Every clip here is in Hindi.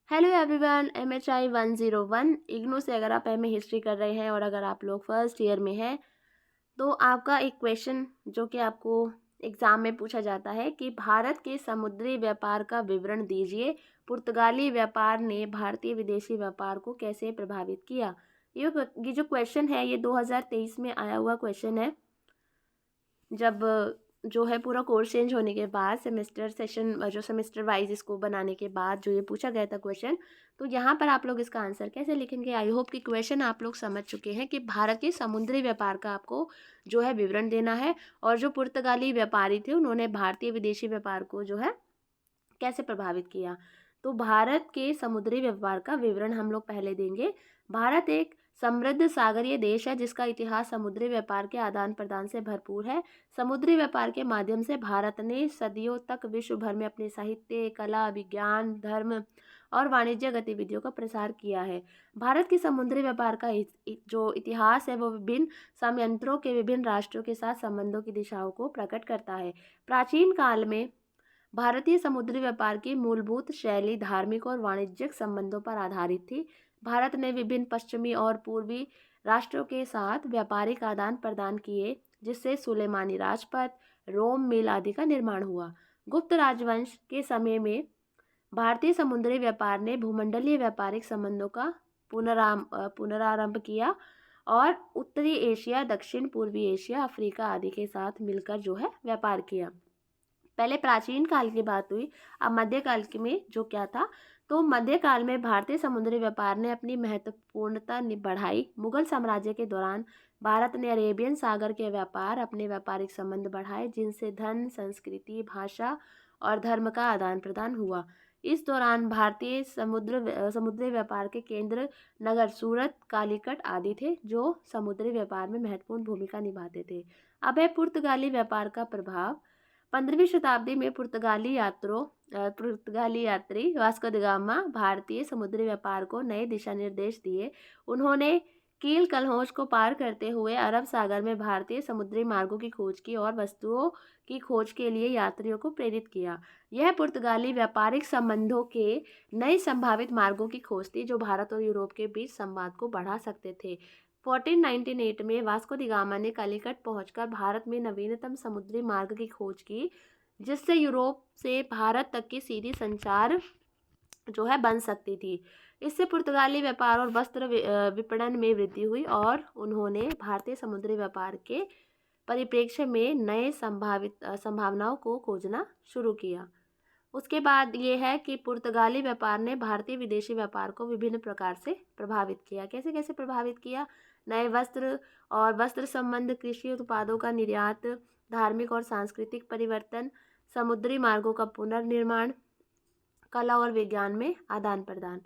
हेलो एवरीवन, MHI 101 इग्नू से अगर आप MA हिस्ट्री कर रहे हैं और अगर आप लोग फर्स्ट ईयर में हैं तो आपका एक क्वेश्चन जो कि आपको एग्ज़ाम में पूछा जाता है कि भारत के समुद्री व्यापार का विवरण दीजिए। पुर्तगाली व्यापार ने भारतीय विदेशी व्यापार को कैसे प्रभावित किया। ये जो क्वेश्चन है ये 2023 में आया हुआ क्वेश्चन है, जब जो है पूरा कोर्स चेंज होने के बाद सेमेस्टर सेशन जो सेमेस्टर वाइज इसको बनाने के बाद जो ये पूछा गया था क्वेश्चन, तो यहाँ पर आप लोग इसका आंसर कैसे लिखेंगे। आई होप कि क्वेश्चन आप लोग समझ चुके हैं कि भारत के समुद्री व्यापार का आपको जो है विवरण देना है और जो पुर्तगाली व्यापारी थे उन्होंने भारतीय विदेशी व्यापार को जो है कैसे प्रभावित किया। तो भारत के समुद्री व्यापार का विवरण हम लोग पहले देंगे। भारत एक समृद्ध सागरीय देश है जिसका इतिहास समुद्री व्यापार के आदान प्रदान से भरपूर है। समुद्री व्यापार के माध्यम से भारत ने सदियों तक विश्व भर में अपने साहित्य, कला, विज्ञान, धर्म और वाणिज्य गतिविधियों का प्रसार किया है। भारत के समुद्री व्यापार का जो इतिहास है वो विभिन्न संयंत्रों के विभिन्न राष्ट्रों के साथ संबंधों की दिशाओं को प्रकट करता है। प्राचीन काल में भारतीय समुद्री व्यापार की मूलभूत शैली धार्मिक और वाणिज्यिक संबंधों पर आधारित थी। भारत ने विभिन्न पश्चिमी और पूर्वी राष्ट्रों के साथ व्यापारिक आदान प्रदान किए, जिससे सुलेमानी राजपथ, रोम मिल आदि का निर्माण हुआ। गुप्त राजवंश के समय में भारतीय समुद्री व्यापार ने भूमंडलीय व्यापारिक संबंधों का पुनरारंभ किया और उत्तरी एशिया, दक्षिण पूर्वी एशिया, अफ्रीका आदि के साथ मिलकर जो है व्यापार किया। पहले प्राचीन काल की बात हुई। अब मध्यकाल में जो क्या था, तो मध्यकाल में भारतीय समुद्री व्यापार ने अपनी महत्वपूर्णता बढ़ाई। मुगल साम्राज्य के दौरान भारत ने अरेबियन सागर के व्यापार अपने व्यापारिक संबंध बढ़ाए, जिनसे धन, संस्कृति, भाषा और धर्म का आदान प्रदान हुआ। इस दौरान भारतीय समुद्री व्यापार के केंद्र नगर सूरत, कालीकट आदि थे, जो समुद्री व्यापार में महत्वपूर्ण भूमिका निभाते थे। अब है पुर्तगाली व्यापार का प्रभाव। 15वीं शताब्दी में पुर्तगाली यात्री वास्को द गामा भारतीय समुद्री व्यापार को नए दिशा निर्देश दिए। उन्होंने कील कलहोज को पार करते हुए अरब सागर में भारतीय समुद्री मार्गों की खोज की और वस्तुओं की खोज के लिए यात्रियों को प्रेरित किया। यह पुर्तगाली व्यापारिक संबंधों के नए संभावित मार्गों की खोज थी जो भारत और यूरोप के बीच संवाद को बढ़ा सकते थे। 1498 में वास्को द गामा ने कालीकट पहुंचकर भारत में नवीनतम समुद्री मार्ग की खोज की, जिससे यूरोप से भारत तक की सीधी संचार जो है बन सकती थी। इससे पुर्तगाली व्यापार और वस्त्र विपणन में वृद्धि हुई और उन्होंने भारतीय समुद्री व्यापार के परिप्रेक्ष्य में नए संभावनाओं को खोजना शुरू किया। उसके बाद ये है कि पुर्तगाली व्यापार ने भारतीय विदेशी व्यापार को विभिन्न प्रकार से प्रभावित किया। कैसे कैसे प्रभावित किया? नए वस्त्र और वस्त्र संबंध, कृषि उत्पादों का निर्यात, धार्मिक और सांस्कृतिक परिवर्तन, समुद्री मार्गों का पुनर्निर्माण, कला और विज्ञान में आदान प्रदान।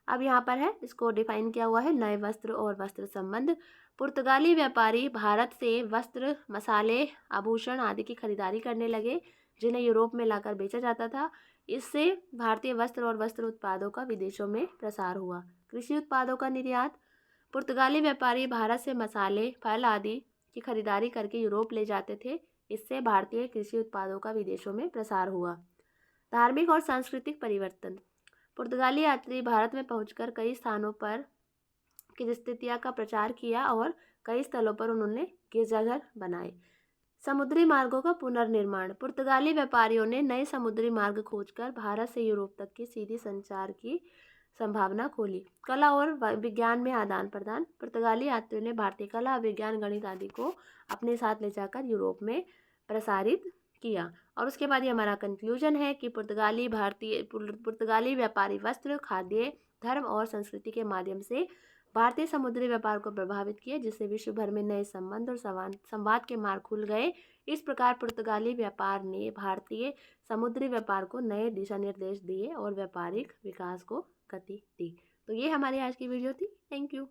अब यहाँ पर है, इसको डिफाइन किया हुआ है, नए वस्त्र और वस्त्र संबंध। पुर्तगाली व्यापारी भारत से वस्त्र, मसाले, आभूषण आदि की खरीदारी करने लगे, जिन्हें यूरोप में लाकर बेचा जाता था। इससे भारतीय वस्त्र और वस्त्र उत्पादों का विदेशों में प्रसार हुआ। कृषि उत्पादों का निर्यात। पुर्तगाली व्यापारी भारत से मसाले, फल आदि की खरीदारी करके यूरोप ले जाते थे। इससे भारतीय कृषि उत्पादों का विदेशों में प्रसार हुआ। धार्मिक और सांस्कृतिक परिवर्तन। पुर्तगाली यात्री भारत में पहुंचकर कई स्थानों पर क्रिस्तिया का प्रचार किया और कई स्थलों पर उन्होंने गिरजाघर बनाए। समुद्री मार्गों का पुनर्निर्माण। पुर्तगाली व्यापारियों ने नए समुद्री मार्ग खोजकर भारत से यूरोप तक की सीधी संचार की संभावना खोली। कला और विज्ञान में आदान प्रदान। पुर्तगाली यात्रियों ने भारतीय कला, विज्ञान, गणित आदि को अपने साथ ले जाकर यूरोप में प्रसारित किया। और उसके बाद ये हमारा कंक्लूजन है कि पुर्तगाली व्यापारी वस्त्र, खाद्य, धर्म और संस्कृति के माध्यम से भारतीय समुद्री व्यापार को प्रभावित किया, जिससे विश्व भर में नए संबंध और संवाद के मार्ग खुल गए। इस प्रकार पुर्तगाली व्यापार ने भारतीय समुद्री व्यापार को नए दिशा निर्देश दिए और व्यापारिक विकास को गति दी। तो ये हमारी आज की वीडियो थी। Thank you.